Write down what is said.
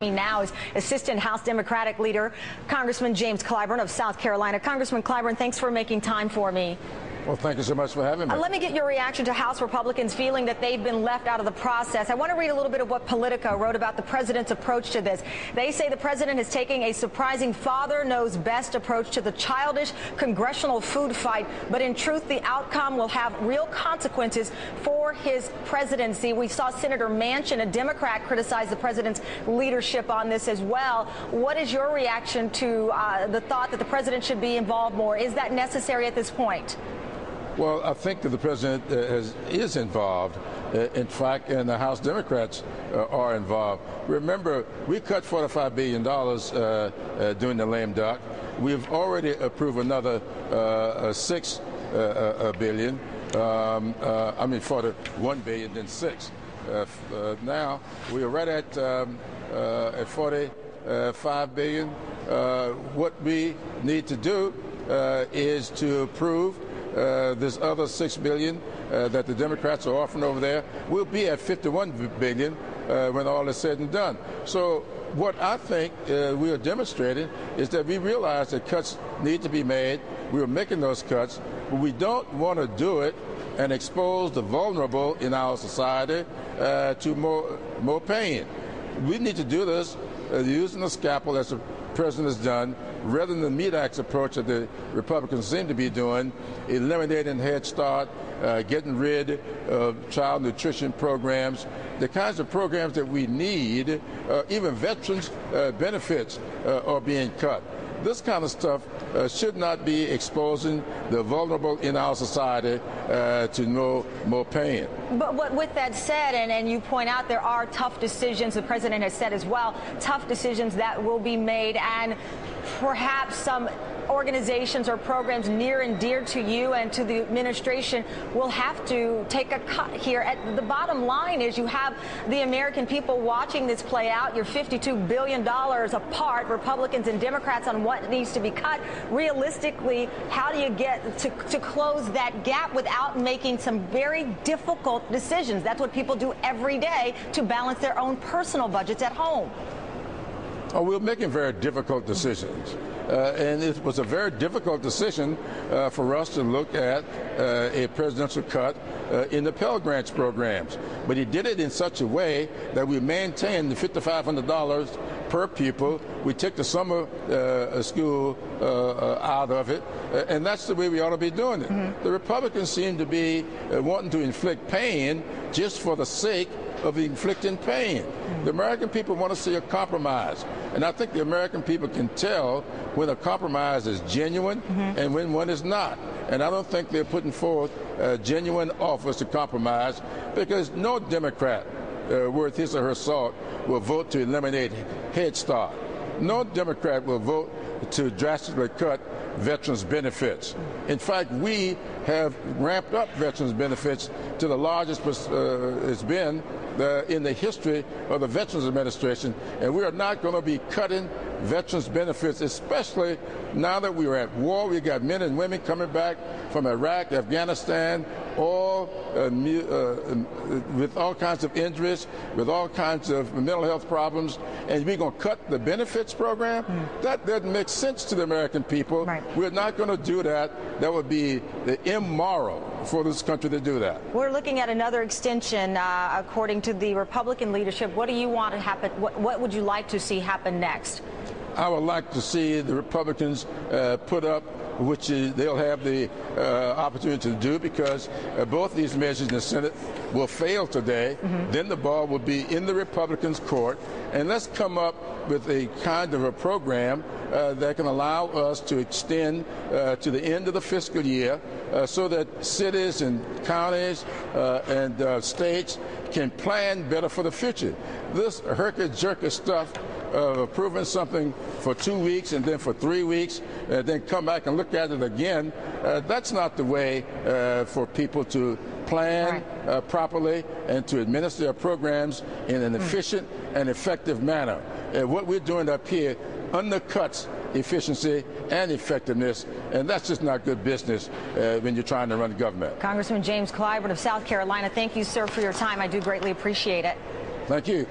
Now is Assistant House Democratic Leader, Congressman James Clyburn of South Carolina. Congressman Clyburn, thanks for making time for me. Well, thank you so much for having me. Let me get your reaction to House Republicans feeling that they've been left out of the process. I want to read a little bit of what Politico wrote about the president's approach to this. They say the president is taking a surprising father-knows-best approach to the childish congressional food fight, but in truth, the outcome will have real consequences for his presidency. We saw Senator Manchin, a Democrat, criticize the president's leadership on this as well. What is your reaction to the thought that the president should be involved more? Is that necessary at this point? Well, I think that the president is involved. In fact, and the House Democrats are involved. Remember, we cut $45 billion during the lame duck. We've already approved another $6 billion. I mean, $41 billion, then $6. Now we are right at $45 billion. What we need to do is to approve this other $6 billion that the Democrats are offering over there. We'll be at $51 billion when all is said and done. So what I think we are demonstrating is that we realize that cuts need to be made. We are making those cuts, but we don't want to do it and expose the vulnerable in our society to more pain. We need to do this using the scalpel, as the president has done, rather than the meat axe approach that the Republicans seem to be doing, eliminating Head Start, getting rid of child nutrition programs, the kinds of programs that we need. Even veterans' benefits are being cut. This kind of stuff should not be exposing the vulnerable in our society to more pain. But with that said, and you point out there are tough decisions, the president has said as well, tough decisions that will be made, and perhaps some organizations or programs near and dear to you and to the administration will have to take a cut here. The bottom line is you have the American people watching this play out. You're $52 billion apart, Republicans and Democrats, on what needs to be cut. Realistically, how do you get to close that gap without making some very difficult decisions? That's what people do every day to balance their own personal budgets at home. Oh, we're making very difficult decisions. And it was a very difficult decision for us to look at a presidential cut in the Pell Grants programs. But he did it in such a way that we maintained the $5,500 per pupil. We took the summer school out of it, and that's the way we ought to be doing it. Mm-hmm. The Republicans seem to be wanting to inflict pain just for the sake of inflicting pain. The American people want to see a compromise, and I think the American people can tell when a compromise is genuine and when one is not. And I don't think they're putting forth genuine offers to compromise, because no Democrat worth his or her salt will vote to eliminate Head Start. No Democrat will vote to drastically cut veterans' benefits. In fact, we have ramped up veterans' benefits to the largest it's been in the history of the Veterans Administration, and we are not going to be cutting veterans' benefits, especially now that we are at war. We got men and women coming back from Iraq, Afghanistan, all with all kinds of injuries, with all kinds of mental health problems, and we're going to cut the benefits program? That doesn't make sense to the American people. Right. We're not going to do that. That would be immoral for this country to do that. We're looking at another extension, according to the Republican leadership. What do you want to happen? What would you like to see happen next? I would like to see the Republicans put up, which they'll have the opportunity to do, because both these measures in the Senate will fail today. Then the ball will be in the Republicans' court, and let's come up with a kind of a program that can allow us to extend to the end of the fiscal year so that cities and counties and states can plan better for the future. This herky-jerky stuff of approving something for 2 weeks and then for 3 weeks, and then come back and look at it again, that's not the way for people to plan properly and to administer their programs in an efficient and effective manner. What we're doing up here undercuts efficiency and effectiveness, and that's just not good business when you're trying to run government. Congressman James Clyburn of South Carolina, thank you, sir, for your time. I do greatly appreciate it. Thank you.